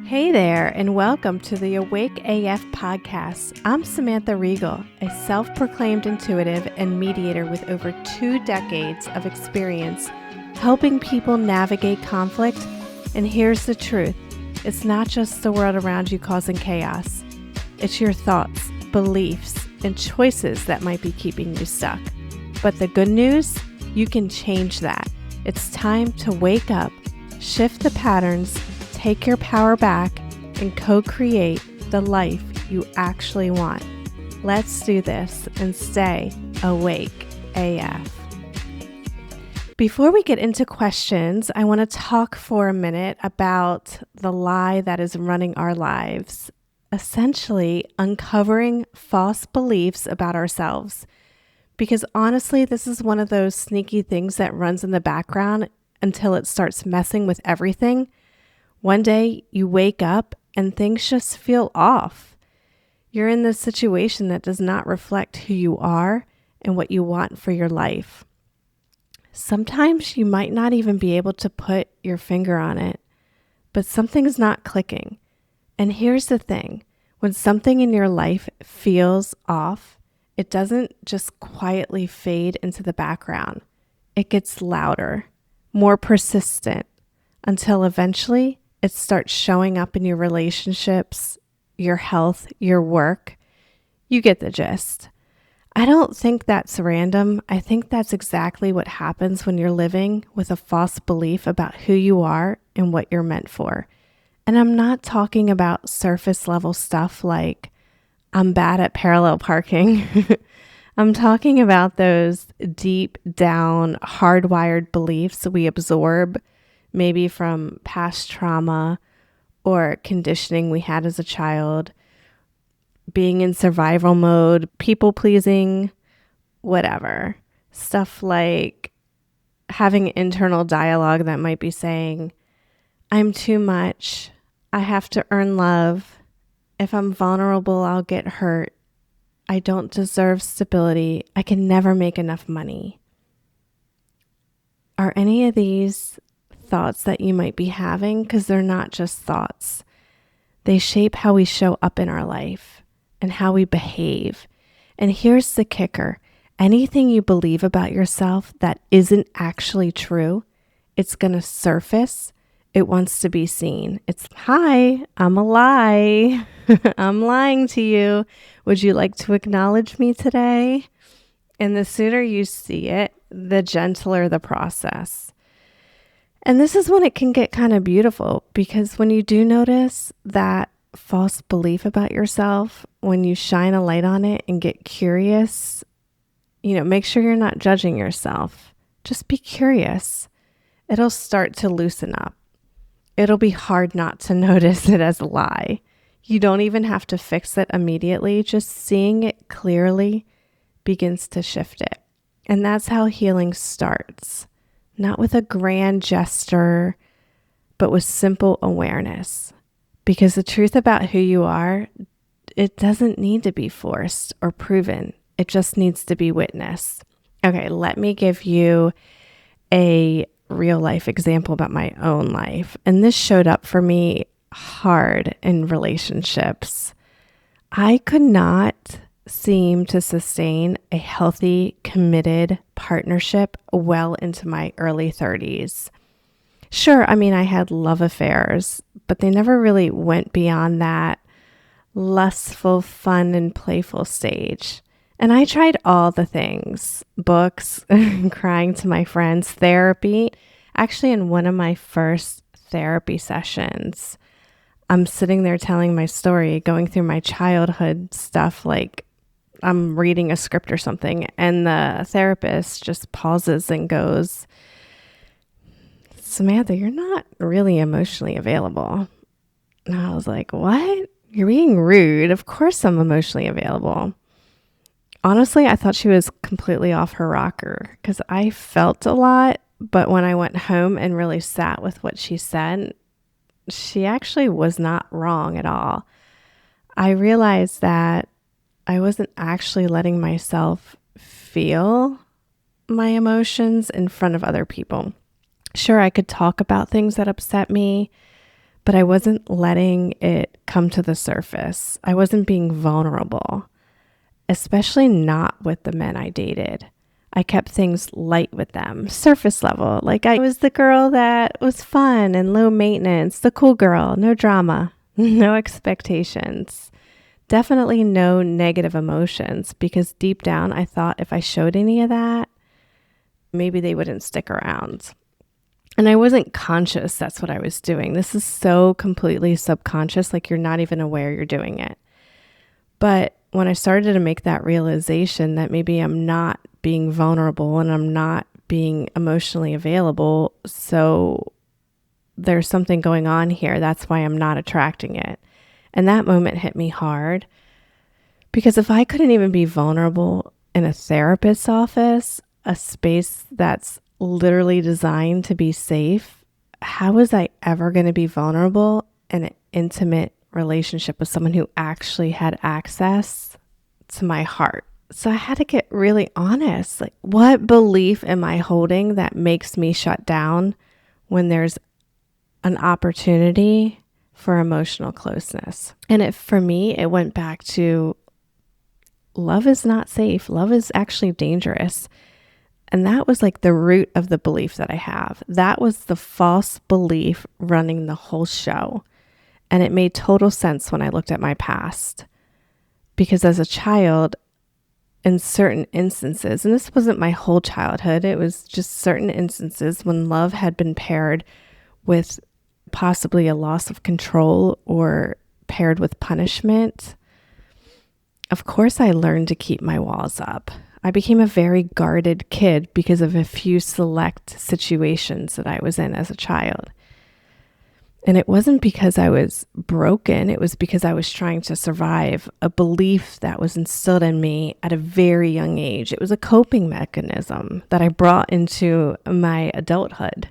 Hey there, and welcome to the Awake AF podcast. I'm Samantha Reigle, a self-proclaimed intuitive and mediator with over 2 decades of experience helping people navigate conflict. And here's the truth. It's not just the world around you causing chaos. It's your thoughts, beliefs, and choices that might be keeping you stuck. But the good news, you can change that. It's time to wake up, shift the patterns, take your power back, and co-create the life you actually want. Let's do this and stay awake AF. Before we get into questions, I want to talk for a minute about the lie that is running our lives, essentially uncovering false beliefs about ourselves. Because honestly, this is one of those sneaky things that runs in the background until it starts messing with everything. One day you wake up and things just feel off. You're in this situation that does not reflect who you are and what you want for your life. Sometimes you might not even be able to put your finger on it, but something's not clicking. And here's the thing, when something in your life feels off, it doesn't just quietly fade into the background. It gets louder, more persistent, until eventually it starts showing up in your relationships, your health, your work. You get the gist. I don't think that's random. I think that's exactly what happens when you're living with a false belief about who you are and what you're meant for. And I'm not talking about surface level stuff like I'm bad at parallel parking. I'm talking about those deep down hardwired beliefs we absorb maybe from past trauma or conditioning we had as a child, being in survival mode, people pleasing, whatever. Stuff like having internal dialogue that might be saying, I'm too much. I have to earn love. If I'm vulnerable, I'll get hurt. I don't deserve stability. I can never make enough money. Are any of these thoughts that you might be having? Because they're not just thoughts. They shape how we show up in our life and how we behave. And here's the kicker. Anything you believe about yourself that isn't actually true, it's going to surface. It wants to be seen. It's, hi, I'm a lie. I'm lying to you. Would you like to acknowledge me today? And the sooner you see it, the gentler the process. And this is when it can get kind of beautiful, because when you do notice that false belief about yourself, when you shine a light on it and get curious, make sure you're not judging yourself. Just be curious. It'll start to loosen up. It'll be hard not to notice it as a lie. You don't even have to fix it immediately. Just seeing it clearly begins to shift it. And that's how healing starts. Not with a grand gesture, but with simple awareness. Because the truth about who you are, it doesn't need to be forced or proven. It just needs to be witnessed. Okay, let me give you a real life example about my own life. And this showed up for me hard in relationships. I could not seem to sustain a healthy, committed partnership well into my early 30s. Sure, I had love affairs, but they never really went beyond that lustful, fun, and playful stage. And I tried all the things, books, crying to my friends, therapy. Actually, in one of my first therapy sessions, I'm sitting there telling my story, going through my childhood stuff, like I'm reading a script or something, and the therapist just pauses and goes, Samantha, you're not really emotionally available. And I was like, what? You're being rude. Of course I'm emotionally available. Honestly, I thought she was completely off her rocker because I felt a lot, but when I went home and really sat with what she said, she actually was not wrong at all. I realized that I wasn't actually letting myself feel my emotions in front of other people. Sure, I could talk about things that upset me, but I wasn't letting it come to the surface. I wasn't being vulnerable, especially not with the men I dated. I kept things light with them, surface level. Like I was the girl that was fun and low maintenance, the cool girl, no drama, no expectations. Definitely no negative emotions, because deep down I thought if I showed any of that, maybe they wouldn't stick around. And I wasn't conscious that's what I was doing. This is so completely subconscious, like you're not even aware you're doing it. But when I started to make that realization that maybe I'm not being vulnerable and I'm not being emotionally available, so there's something going on here, that's why I'm not attracting it. And that moment hit me hard, because if I couldn't even be vulnerable in a therapist's office, a space that's literally designed to be safe, how was I ever going to be vulnerable in an intimate relationship with someone who actually had access to my heart? So I had to get really honest. Like, what belief am I holding that makes me shut down when there's an opportunity for emotional closeness? And for me, it went back to love is not safe. Love is actually dangerous. And that was like the root of the belief that I have. That was the false belief running the whole show. And it made total sense when I looked at my past. Because as a child, in certain instances, and this wasn't my whole childhood, it was just certain instances when love had been paired with possibly a loss of control or paired with punishment, of course I learned to keep my walls up. I became a very guarded kid because of a few select situations that I was in as a child. And it wasn't because I was broken. It was because I was trying to survive a belief that was instilled in me at a very young age. It was a coping mechanism that I brought into my adulthood.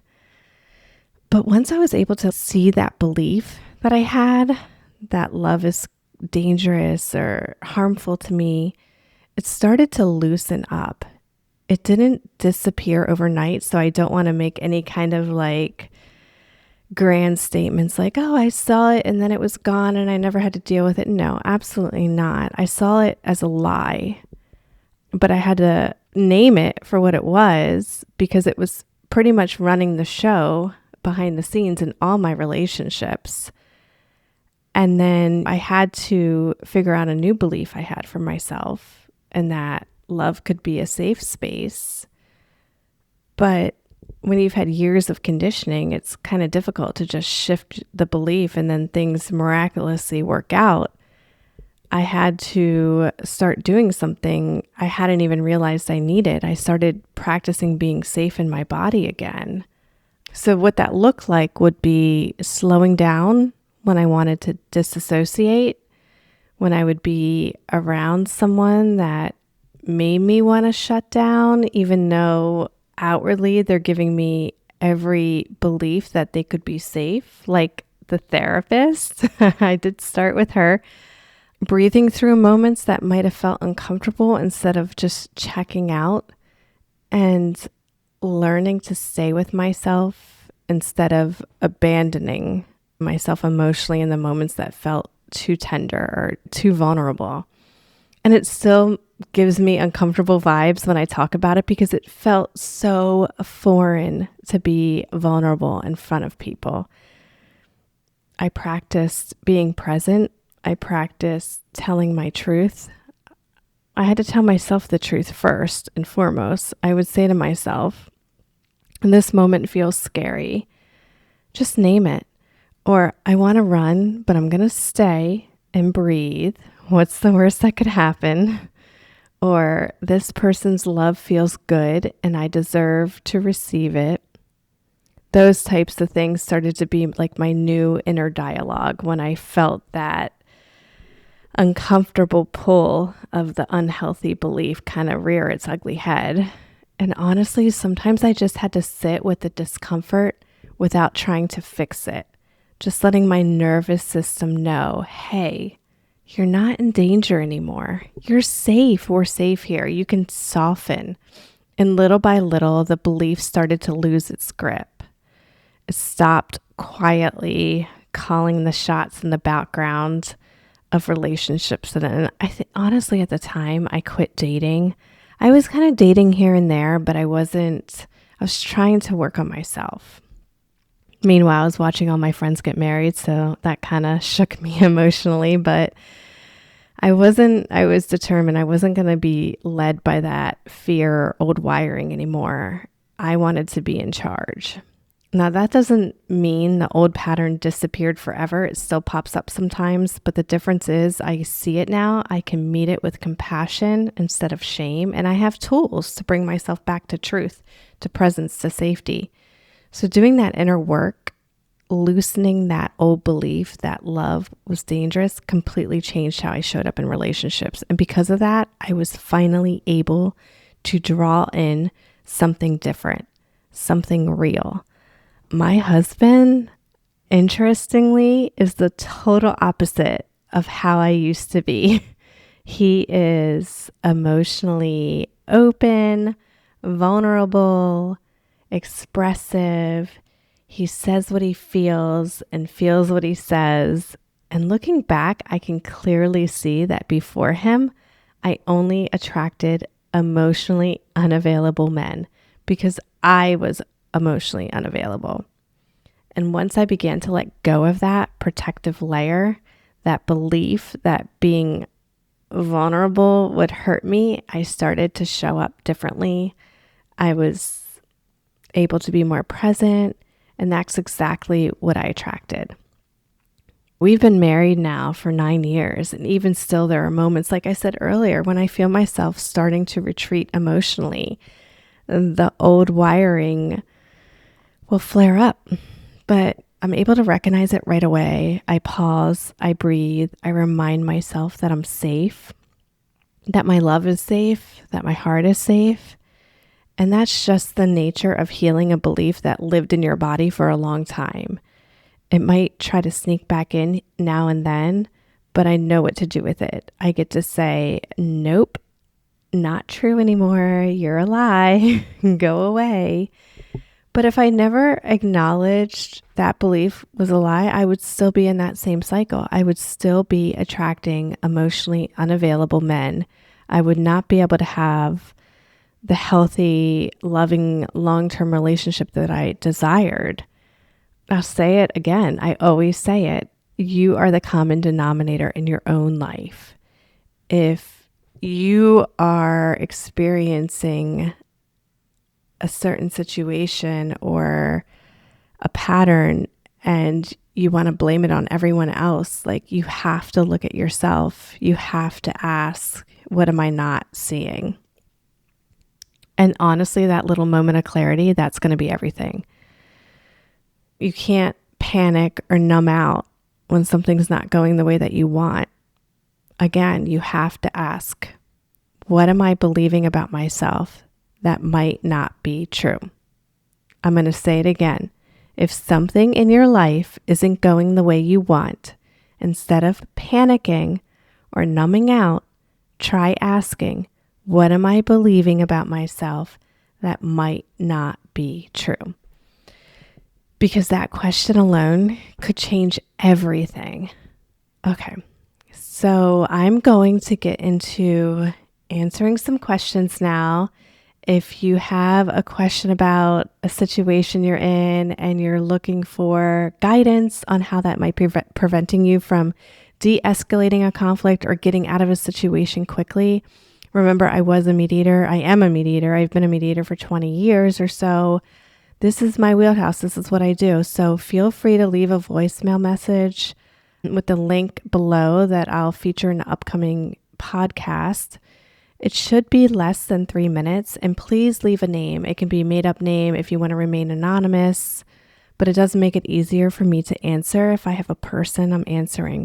But once I was able to see that belief that I had, that love is dangerous or harmful to me, it started to loosen up. It didn't disappear overnight, so I don't want to make any kind of like grand statements like, oh, I saw it and then it was gone and I never had to deal with it. No, absolutely not. I saw it as a lie, but I had to name it for what it was, because it was pretty much running the show behind the scenes in all my relationships. And then I had to figure out a new belief I had for myself, and that love could be a safe space. But when you've had years of conditioning, it's kind of difficult to just shift the belief and then things miraculously work out. I had to start doing something I hadn't even realized I needed. I started practicing being safe in my body again. So what that looked like would be slowing down when I wanted to disassociate, when I would be around someone that made me want to shut down, even though outwardly they're giving me every belief that they could be safe, like the therapist. I did start with her, breathing through moments that might have felt uncomfortable instead of just checking out, and learning to stay with myself instead of abandoning myself emotionally in the moments that felt too tender or too vulnerable. And it still gives me uncomfortable vibes when I talk about it, because it felt so foreign to be vulnerable in front of people. I practiced being present. I practiced telling my truth. I had to tell myself the truth first and foremost. I would say to myself, this moment feels scary. Just name it. Or I want to run, but I'm going to stay and breathe. What's the worst that could happen? Or this person's love feels good and I deserve to receive it. Those types of things started to be like my new inner dialogue when I felt that uncomfortable pull of the unhealthy belief kind of rear its ugly head. And honestly, sometimes I just had to sit with the discomfort without trying to fix it. Just letting my nervous system know, hey, you're not in danger anymore. You're safe. We're safe here. You can soften. And little by little, the belief started to lose its grip. It stopped quietly calling the shots in the background of relationships. And I think honestly, at the time I quit dating. I was kind of dating here and there, but I was trying to work on myself. Meanwhile, I was watching all my friends get married, so that kind of shook me emotionally, but I was determined I wasn't going to be led by that fear or old wiring anymore. I wanted to be in charge. Now, that doesn't mean the old pattern disappeared forever. It still pops up sometimes, but the difference is I see it now. I can meet it with compassion instead of shame, and I have tools to bring myself back to truth, to presence, to safety. So doing that inner work, loosening that old belief that love was dangerous, completely changed how I showed up in relationships. And because of that, I was finally able to draw in something different, something real. My husband, interestingly, is the total opposite of how I used to be. He is emotionally open, vulnerable, expressive. He says what he feels and feels what he says. And looking back, I can clearly see that before him, I only attracted emotionally unavailable men because I was emotionally unavailable. And once I began to let go of that protective layer, that belief that being vulnerable would hurt me, I started to show up differently. I was able to be more present, and that's exactly what I attracted. We've been married now for 9 years, and even still there are moments, like I said earlier, when I feel myself starting to retreat emotionally. The old wiring will flare up, but I'm able to recognize it right away. I pause, I breathe, I remind myself that I'm safe, that my love is safe, that my heart is safe. And that's just the nature of healing a belief that lived in your body for a long time. It might try to sneak back in now and then, but I know what to do with it. I get to say, nope, not true anymore. You're a lie. Go away. But if I never acknowledged that belief was a lie, I would still be in that same cycle. I would still be attracting emotionally unavailable men. I would not be able to have the healthy, loving, long-term relationship that I desired. I'll say it again. I always say it. You are the common denominator in your own life. If you are experiencing a certain situation or a pattern and you want to blame it on everyone else, like you have to look at yourself. You have to ask, what am I not seeing? And honestly, that little moment of clarity, that's going to be everything. You can't panic or numb out when something's not going the way that you want. Again, you have to ask, what am I believing about myself that might not be true? I'm going to say it again. If something in your life isn't going the way you want, instead of panicking or numbing out, try asking, what am I believing about myself that might not be true? Because that question alone could change everything. Okay, so I'm going to get into answering some questions now. If you have a question about a situation you're in and you're looking for guidance on how that might be preventing you from de-escalating a conflict or getting out of a situation quickly, remember, I was a mediator. I am a mediator. I've been a mediator for 20 years or so. This is my wheelhouse. This is what I do. So feel free to leave a voicemail message with the link below that I'll feature in the upcoming podcast. It should be less than 3 minutes, and please leave a name. It can be a made-up name if you want to remain anonymous, but it does make it easier for me to answer if I have a person I'm answering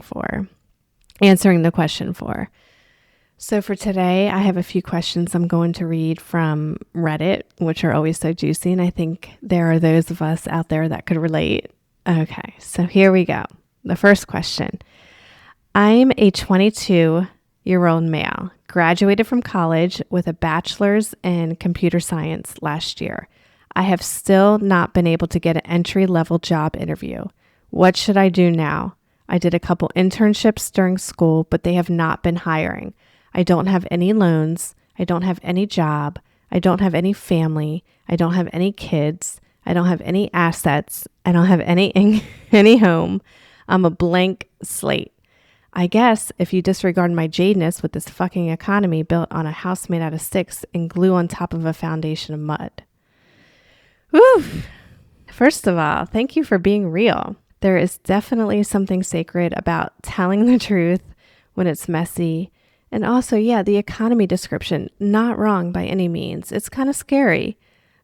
the question for. So for today, I have a few questions I'm going to read from Reddit, which are always so juicy, and I think there are those of us out there that could relate. Okay, so here we go. The first question. I'm a 22-year-old male, graduated from college with a bachelor's in computer science last year. I have still not been able to get an entry-level job interview. What should I do now? I did a couple internships during school, but they have not been hiring. I don't have any loans. I don't have any job. I don't have any family. I don't have any kids. I don't have any assets. I don't have any home. I'm a blank slate. I guess if you disregard my jadedness with this fucking economy built on a house made out of sticks and glue on top of a foundation of mud. Whew. First of all, thank you for being real. There is definitely something sacred about telling the truth when it's messy. And also, the economy description, not wrong by any means. It's kind of scary.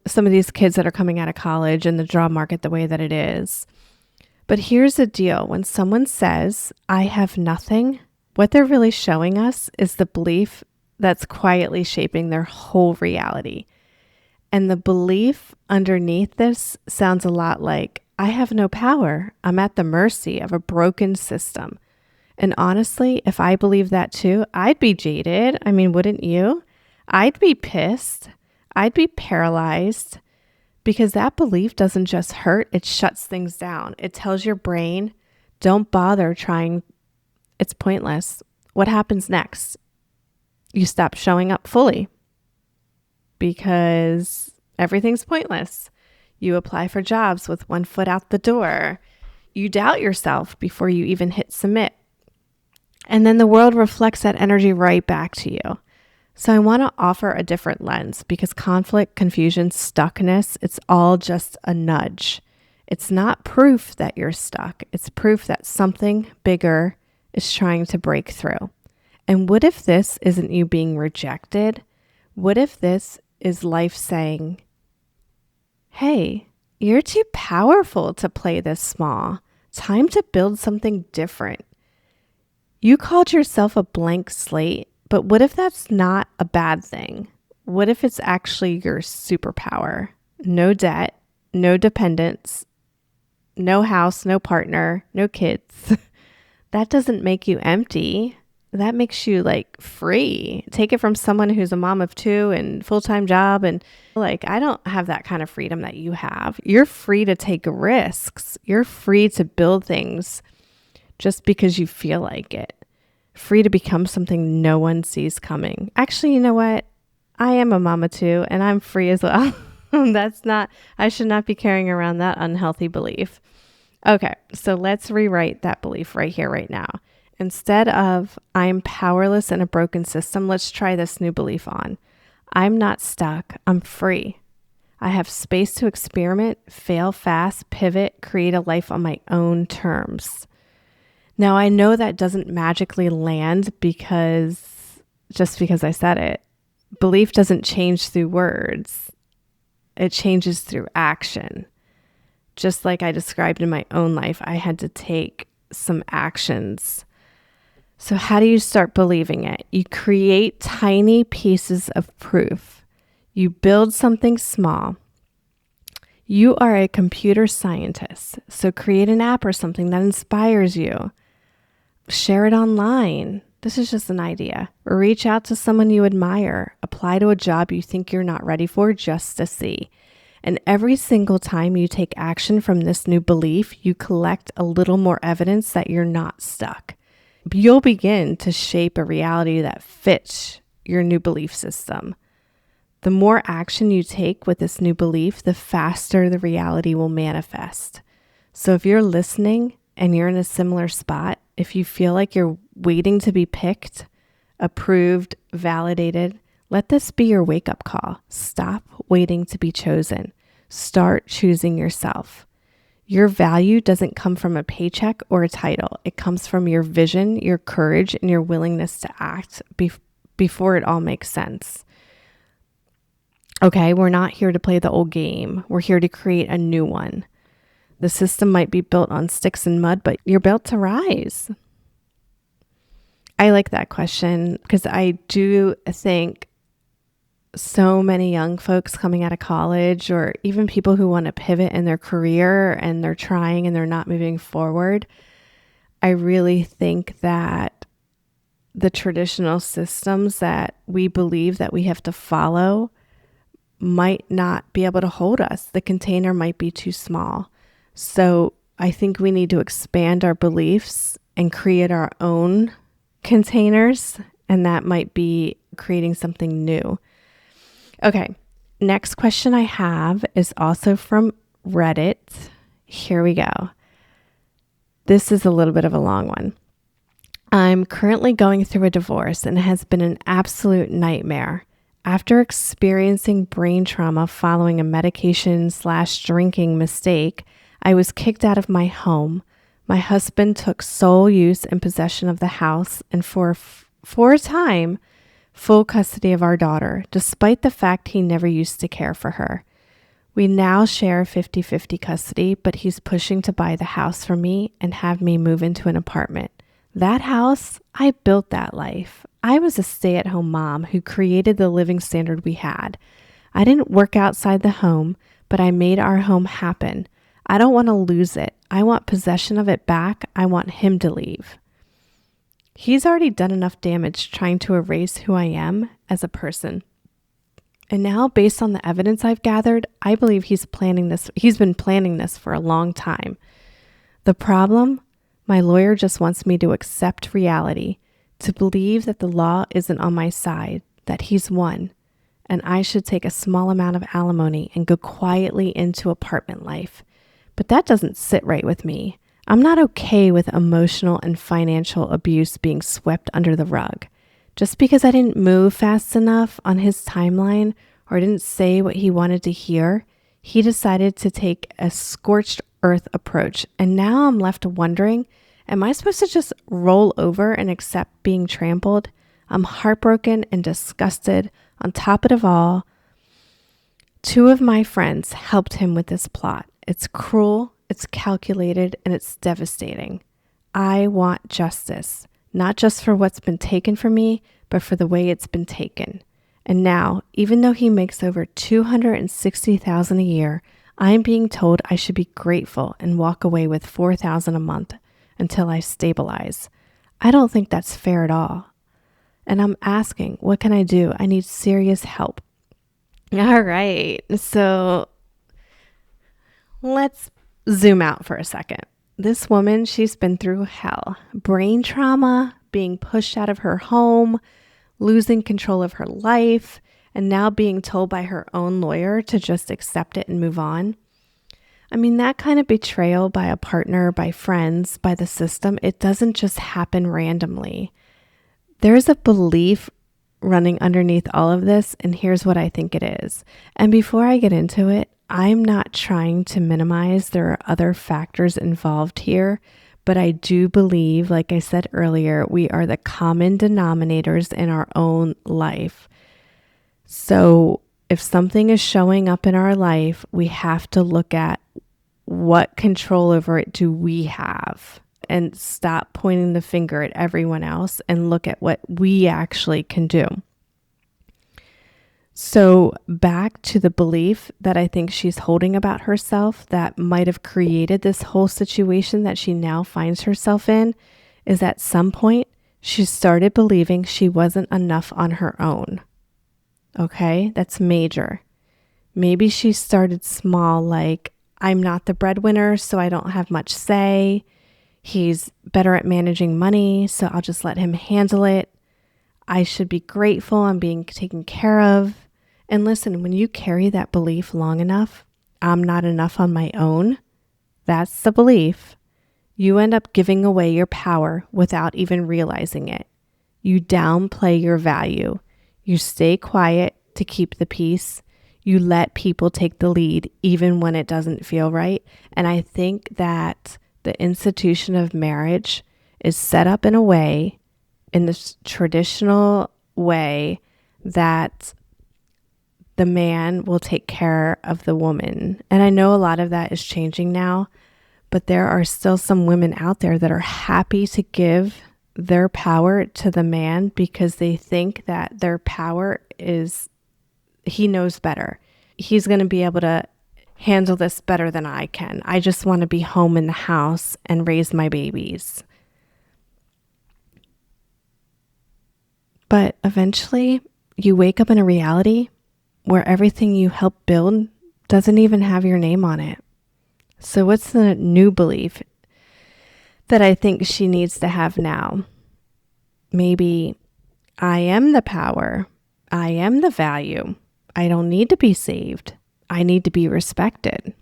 Some of these kids that are coming out of college and the job market the way that it is. But here's the deal. When someone says, I have nothing, what they're really showing us is the belief that's quietly shaping their whole reality. And the belief underneath this sounds a lot like, I have no power. I'm at the mercy of a broken system. And honestly, if I believed that too, I'd be jaded. I mean, wouldn't you? I'd be pissed. I'd be paralyzed. Because that belief doesn't just hurt, it shuts things down. It tells your brain, don't bother trying. It's pointless. What happens next? You stop showing up fully because everything's pointless. You apply for jobs with one foot out the door. You doubt yourself before you even hit submit. And then the world reflects that energy right back to you. So I want to offer a different lens because conflict, confusion, stuckness, it's all just a nudge. It's not proof that you're stuck. It's proof that something bigger is trying to break through. And what if this isn't you being rejected? What if this is life saying, hey, you're too powerful to play this small. Time to build something different. You called yourself a blank slate. But what if that's not a bad thing? What if it's actually your superpower? No debt, no dependents, no house, no partner, no kids. That doesn't make you empty. That makes you free. Take it from someone who's a mom of two and full-time job. And I don't have that kind of freedom that you have. You're free to take risks. You're free to build things just because you feel like it. Free to become something no one sees coming. Actually, you know what? I am a mama too, and I'm free as well. I should not be carrying around that unhealthy belief. Okay, so let's rewrite that belief right here, right now. Instead of I'm powerless in a broken system, let's try this new belief on. I'm not stuck. I'm free. I have space to experiment, fail fast, pivot, create a life on my own terms. Now, I know that doesn't magically land because I said it. Belief doesn't change through words. It changes through action. Just like I described in my own life, I had to take some actions. So how do you start believing it? You create tiny pieces of proof. You build something small. You are a computer scientist, so create an app or something that inspires you. Share it online. This is just an idea. Or reach out to someone you admire. Apply to a job you think you're not ready for just to see. And every single time you take action from this new belief, you collect a little more evidence that you're not stuck. You'll begin to shape a reality that fits your new belief system. The more action you take with this new belief, the faster the reality will manifest. So if you're listening and you're in a similar spot, if you feel like you're waiting to be picked, approved, validated, let this be your wake-up call. Stop waiting to be chosen. Start choosing yourself. Your value doesn't come from a paycheck or a title. It comes from your vision, your courage, and your willingness to act before it all makes sense. Okay, we're not here to play the old game. We're here to create a new one. The system might be built on sticks and mud, but you're built to rise. I like that question because I do think so many young folks coming out of college or even people who want to pivot in their career and they're trying and they're not moving forward. I really think that the traditional systems that we believe that we have to follow might not be able to hold us. The container might be too small. So I think we need to expand our beliefs and create our own containers, and that might be creating something new. Okay, next question I have is also from Reddit. Here we go. This is a little bit of a long one. I'm currently going through a divorce and it has been an absolute nightmare. After experiencing brain trauma following a medication/drinking mistake, I was kicked out of my home. My husband took sole use and possession of the house and for a time, full custody of our daughter, despite the fact he never used to care for her. We now share 50-50 custody, but he's pushing to buy the house for me and have me move into an apartment. That house, I built that life. I was a stay-at-home mom who created the living standard we had. I didn't work outside the home, but I made our home happen. I don't want to lose it. I want possession of it back. I want him to leave. He's already done enough damage trying to erase who I am as a person. And now, based on the evidence I've gathered, I believe he's been planning this for a long time. The problem? My lawyer just wants me to accept reality, to believe that the law isn't on my side, that he's won, and I should take a small amount of alimony and go quietly into apartment life. But that doesn't sit right with me. I'm not okay with emotional and financial abuse being swept under the rug. Just because I didn't move fast enough on his timeline or didn't say what he wanted to hear, he decided to take a scorched earth approach. And now I'm left wondering, am I supposed to just roll over and accept being trampled? I'm heartbroken and disgusted. On top of it all, 2 of my friends helped him with this plot. It's cruel, it's calculated, and it's devastating. I want justice, not just for what's been taken from me, but for the way it's been taken. And now, even though he makes over $260,000 a year, I'm being told I should be grateful and walk away with $4,000 a month until I stabilize. I don't think that's fair at all. And I'm asking, what can I do? I need serious help. All right, so let's zoom out for a second. This woman, she's been through hell. Brain trauma, being pushed out of her home, losing control of her life, and now being told by her own lawyer to just accept it and move on. I mean, that kind of betrayal by a partner, by friends, by the system, it doesn't just happen randomly. There's a belief running underneath all of this, and here's what I think it is. And before I get into it, I'm not trying to minimize there are other factors involved here, but I do believe, like I said earlier, we are the common denominators in our own life. So if something is showing up in our life, we have to look at what control over it do we have and stop pointing the finger at everyone else and look at what we actually can do. So back to the belief that I think she's holding about herself that might have created this whole situation that she now finds herself in, is at some point she started believing she wasn't enough on her own. Okay, that's major. Maybe she started small, like, I'm not the breadwinner, so I don't have much say. He's better at managing money, so I'll just let him handle it. I should be grateful I'm being taken care of. And listen, when you carry that belief long enough, I'm not enough on my own, that's the belief. You end up giving away your power without even realizing it. You downplay your value. You stay quiet to keep the peace. You let people take the lead even when it doesn't feel right. And I think that the institution of marriage is set up in a way, in this traditional way, that the man will take care of the woman. And I know a lot of that is changing now, but there are still some women out there that are happy to give their power to the man because they think that their power is, he knows better. He's going to be able to handle this better than I can. I just want to be home in the house and raise my babies. But eventually you wake up in a reality where everything you helped build doesn't even have your name on it. So what's the new belief that I think she needs to have now? Maybe I am the power. I am the value. I don't need to be saved. I need to be respected.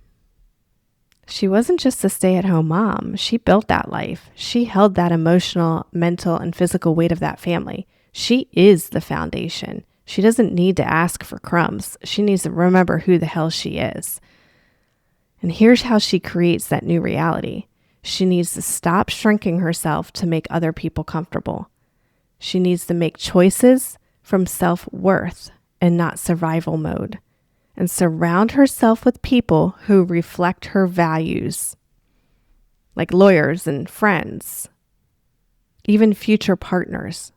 She wasn't just a stay-at-home mom. She built that life. She held that emotional, mental, and physical weight of that family. She is the foundation. She doesn't need to ask for crumbs. She needs to remember who the hell she is. And here's how she creates that new reality. She needs to stop shrinking herself to make other people comfortable. She needs to make choices from self-worth and not survival mode, and surround herself with people who reflect her values, like lawyers and friends, even future partners.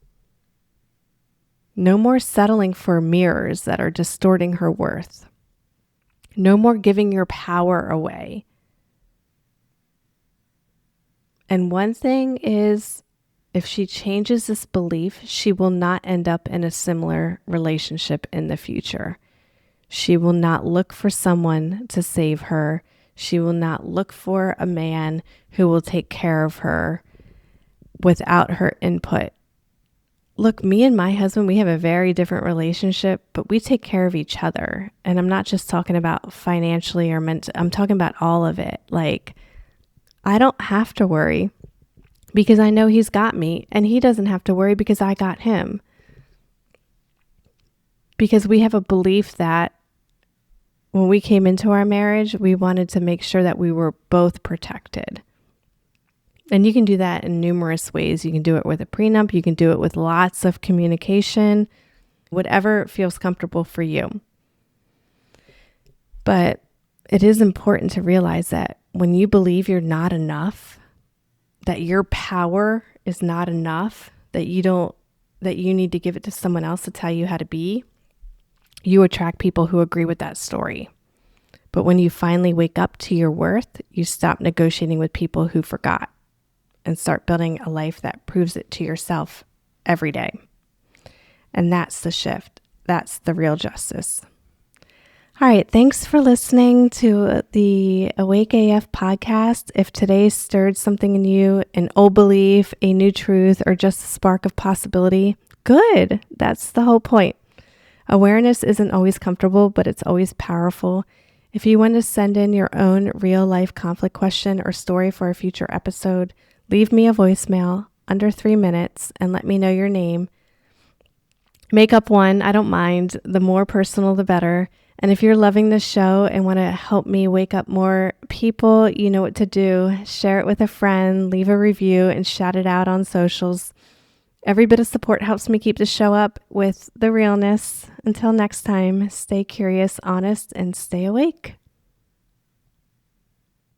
No more settling for mirrors that are distorting her worth. No more giving your power away. And one thing is, if she changes this belief, she will not end up in a similar relationship in the future. She will not look for someone to save her. She will not look for a man who will take care of her without her input. Look, me and my husband, we have a very different relationship, but we take care of each other. And I'm not just talking about financially or I'm talking about all of it. Like, I don't have to worry because I know he's got me, and he doesn't have to worry because I got him. Because we have a belief that when we came into our marriage, we wanted to make sure that we were both protected. And you can do that in numerous ways. You can do it with a prenup. You can do it with lots of communication, whatever feels comfortable for you. But it is important to realize that when you believe you're not enough, that your power is not enough, that you need to give it to someone else to tell you how to be, you attract people who agree with that story. But when you finally wake up to your worth, you stop negotiating with people who forgot and start building a life that proves it to yourself every day. And that's the shift. That's the real justice. All right. Thanks for listening to the Awake AF podcast. If today stirred something in you, an old belief, a new truth, or just a spark of possibility, good. That's the whole point. Awareness isn't always comfortable, but it's always powerful. If you want to send in your own real life conflict question or story for a future episode, leave me a voicemail under 3 minutes and let me know your name. Make up one. I don't mind. The more personal, the better. And if you're loving this show and want to help me wake up more people, you know what to do. Share it with a friend, leave a review, and shout it out on socials. Every bit of support helps me keep the show up with the realness. Until next time, stay curious, honest, and stay awake.